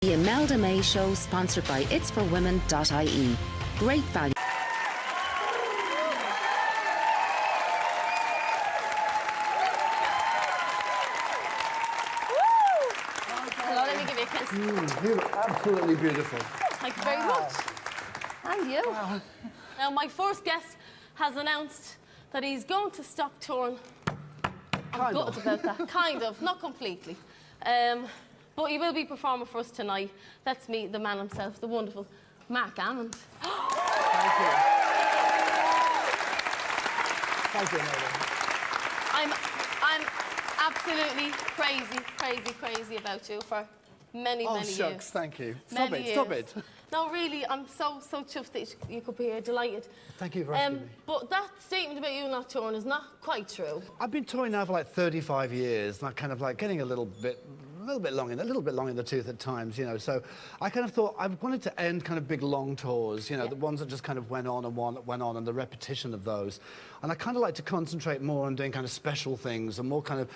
The Imelda May Show, sponsored by itsforwomen.ie. Great value. Hello, let me give you a kiss. You look absolutely beautiful. Thank you very much. And you. Wow. Now, my first guest has announced that he's going to stop touring. I'm gutted about that. Kind of, not completely. But he will be performing for us tonight. Let's meet the man himself, the wonderful Marc Almond. Thank you. Thank you, Imelda. I'm absolutely crazy about you for many shucks, years. thank you. Many Stop years. it. No, really, I'm so chuffed that you could be here, delighted. Thank you for asking me. But that statement about you not touring is not quite true. I've been touring now for like 35 years, and I'm kind of like getting a little bit long in the tooth at times, you know. So I kind of thought I wanted to end kind of big long tours, you know, the ones that just kind of went on and the repetition of those. And I kind of like to concentrate more on doing kind of special things and more kind of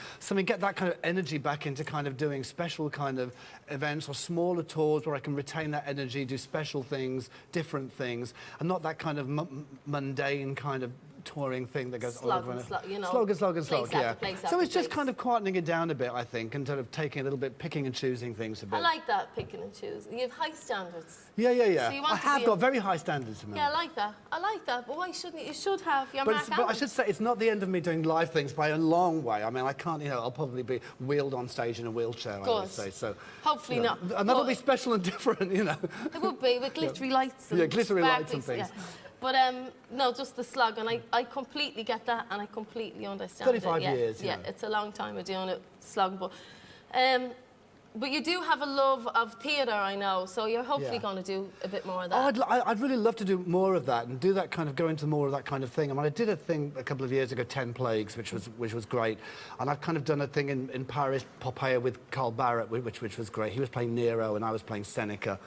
get that kind of energy back into kind of doing special kind of events or smaller tours where I can retain that energy, do special things, different things, and not that kind of mundane kind of touring thing that goes slog over and and slog, you know. Slog, yeah. Place So it's just kind of quietening it down a bit, I think, and sort of taking a little bit, picking and choosing things a bit. I like that, picking and choosing. You have high standards. Yeah. So you want I have got very high standards, Imelda. Yeah, I like that. But why shouldn't you? You should have your Marc But I should say, it's not the end of me doing live things by a long way. I mean, I can't, you know, I'll probably be wheeled on stage in a wheelchair, I would say. So hopefully not. And that'll be special and different, you know. It would be, with glittery lights and glittery lights and things. Yeah. But no, just the slug, and I completely get that, and I completely understand 35 years, yeah. It's a long time of doing it, slug, but you do have a love of theatre, I know, so you're hopefully going to do a bit more of that. Oh, I'd really love to do more of that and do that kind of, go into more of that kind of thing. I mean, I did a thing a couple of years ago, 10 Plagues, which was great. And I've kind of done a thing in Paris, Popeye, with Carl Barrett, which was great. He was playing Nero and I was playing Seneca.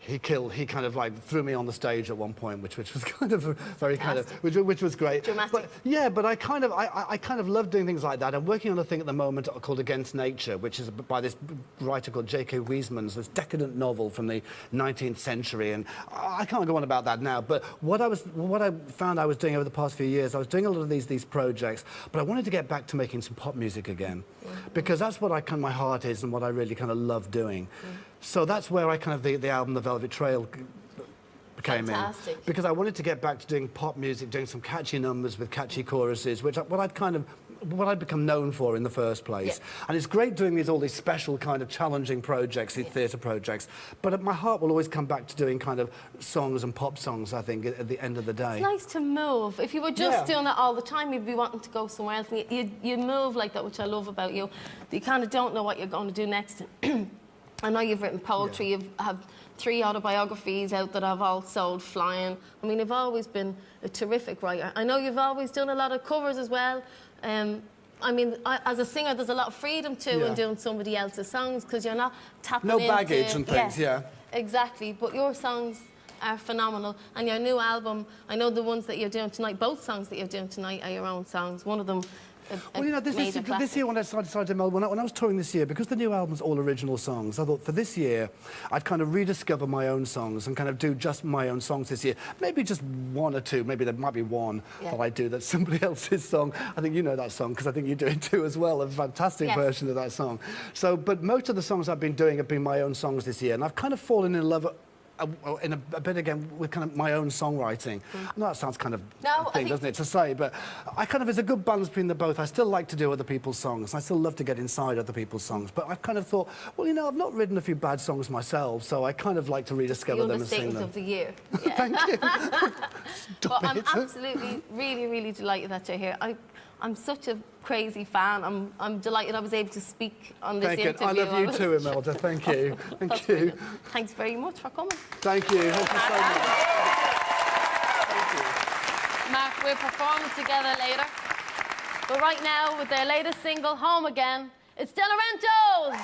He kind of like threw me on the stage at one point, which was kind of very kind of, which was great. Dramatic. But I kind of love doing things like that. I'm working on a thing at the moment called Against Nature, which is by this writer called J.K. Weisman's, this decadent novel from the 19th century. And I can't go on about that now. But what I found I was doing over the past few years, I was doing a lot of these projects, but I wanted to get back to making some pop music again, because that's what my heart is and what I really kind of love doing. So that's where I kind of the album The Velvet Trail came in, because I wanted to get back to doing pop music, doing some catchy numbers with catchy choruses, what I'd become known for in the first place. Yeah. And it's great doing all these special kind of challenging projects, these theatre projects. But my heart will always come back to doing kind of songs and pop songs, I think, at the end of the day. It's nice to move. If you were just doing that all the time, you'd be wanting to go somewhere else. And you move like that, which I love about you. You kind of don't know what you're going to do next. I know you've written poetry, you have 3 autobiographies out that have all sold flying. I mean, you've always been a terrific writer. I know you've always done a lot of covers as well. I mean, as a singer, there's a lot of freedom too in doing somebody else's songs, because you're not tapping into... No baggage and things, Exactly, but your songs are phenomenal. And your new album, I know the ones that you're doing tonight, both songs that you're doing tonight are your own songs. One of them... Well, you know, this year when I decided to, when I was touring this year, because the new album's all original songs, I thought for this year I'd kind of rediscover my own songs and kind of do just my own songs this year. Maybe just 1 or 2, maybe there might be one that I do that's somebody else's song. I think you know that song, because I think you do it too as well, a fantastic version of that song. So, but most of the songs I've been doing have been my own songs this year, and I've kind of fallen in love in a bit again with kind of my own songwriting. I know that sounds kind of a thing, doesn't it, to say, but I kind of, there's a good balance between the both. I still like to do other people's songs, and I still love to get inside other people's songs, but I've kind of thought, well, you know, I've not written a few bad songs myself, so I kind of like to rediscover them and sing them. The understatement of the year. Yeah. Thank you. But I'm absolutely, really delighted that you're here. I'm such a crazy fan. I'm delighted I was able to speak on this interview. I love you too, Imelda. Thank you. Thank you. Thanks very much for coming. Thank you. Thank you so much. Thank you. Marc, we're performing together later. But right now, with their latest single, Home Again, it's De Laurentiis!